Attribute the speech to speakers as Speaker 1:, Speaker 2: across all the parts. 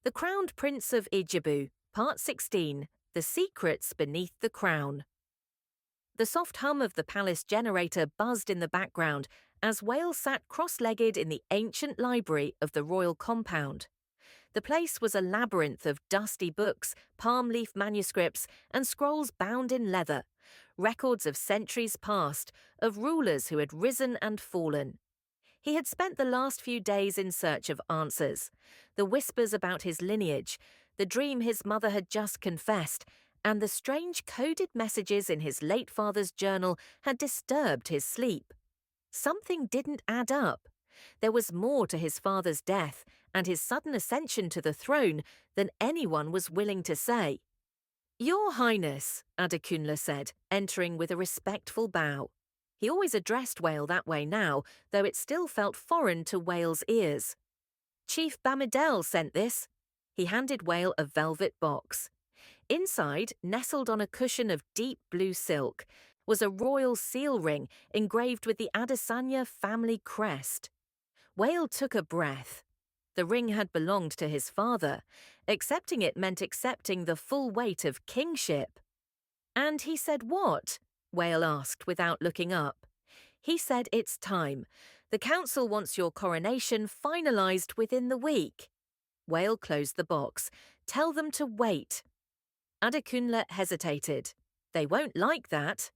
Speaker 1: The Crowned Prince of Ijebu, Part 16, The Secrets Beneath the Crown. The soft hum of the palace generator buzzed in the background as Wales sat cross-legged in the ancient library of the royal compound. The place was a labyrinth of dusty books, palm leaf manuscripts, and scrolls bound in leather, records of centuries past, of rulers who had risen and fallen. He had spent the last few days in search of answers. The whispers about his lineage, the dream his mother had just confessed, and the strange coded messages in his late father's journal had disturbed his sleep. Something didn't add up. There was more to his father's death and his sudden ascension to the throne than anyone was willing to say. "Your Highness," Adekunle said, entering with a respectful bow. He always addressed Wale that way now, though it still felt foreign to Wale's ears. "Chief Bamidel sent this." He handed Wale a velvet box. Inside, nestled on a cushion of deep blue silk, was a royal seal ring engraved with the Adesanya family crest. Wale took a breath. The ring had belonged to his father. Accepting it meant accepting the full weight of kingship. "And he said what?" Wale asked without looking up. "He said it's time. The council wants your coronation finalised within the week." Wale closed the box. "Tell them to wait." Adekunle hesitated. "They won't like that."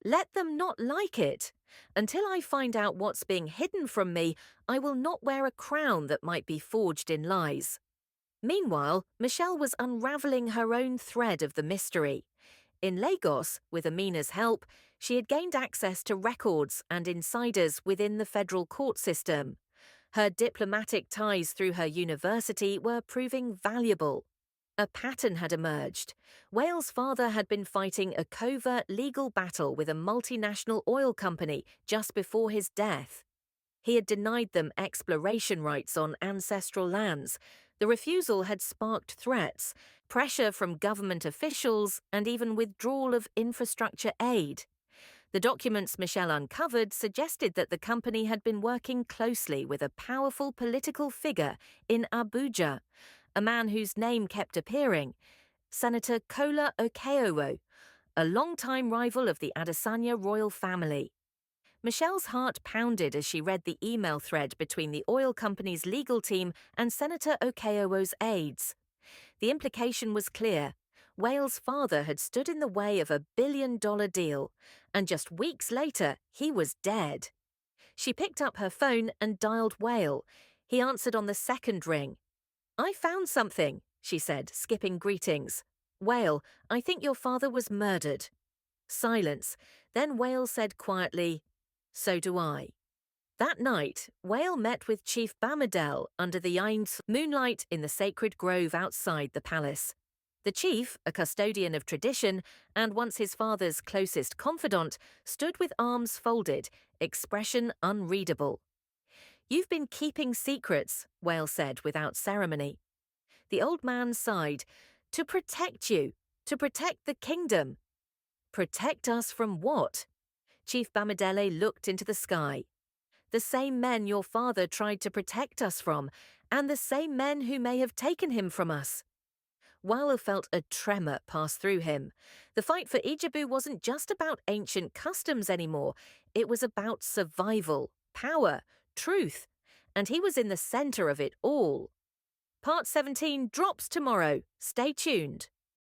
Speaker 1: "Let them not like it. Until I find out what's being hidden from me, I will not wear a crown that might be forged in lies." Meanwhile, Michelle was unravelling her own thread of the mystery. In Lagos, with Amina's help, she had gained access to records and insiders within the federal court system. Her diplomatic ties through her university were proving valuable. A pattern had emerged. Wale's father had been fighting a covert legal battle with a multinational oil company just before his death. He had denied them exploration rights on ancestral lands. The refusal had sparked threats, pressure from government officials, and even withdrawal of infrastructure aid. The documents Michelle uncovered suggested that the company had been working closely with a powerful political figure in Abuja, a man whose name kept appearing, Senator Kola Okeowo, a longtime rival of the Adesanya royal family. Michelle's heart pounded as she read the email thread between the oil company's legal team and Senator Okeowo's aides. The implication was clear. Wale's father had stood in the way of a billion-dollar deal, and just weeks later, he was dead. She picked up her phone and dialed Wale. He answered on the second ring. "I found something," she said, skipping greetings. "Wale, I think your father was murdered." Silence. Then Wale said quietly, "So do I." That night, Wale met with Chief Bamidel under the Ain's moonlight in the sacred grove outside the palace. The chief, a custodian of tradition and once his father's closest confidant, stood with arms folded, expression unreadable. "You've been keeping secrets," Wale said without ceremony. The old man sighed. "To protect you, to protect the kingdom." "Protect us from what?" Chief Bamidele looked into the sky. "The same men your father tried to protect us from, and the same men who may have taken him from us." Wale felt a tremor pass through him. The fight for Ijebu wasn't just about ancient customs anymore. It was about survival, power, truth, and he was in the center of it all. Part 17 drops tomorrow. Stay tuned.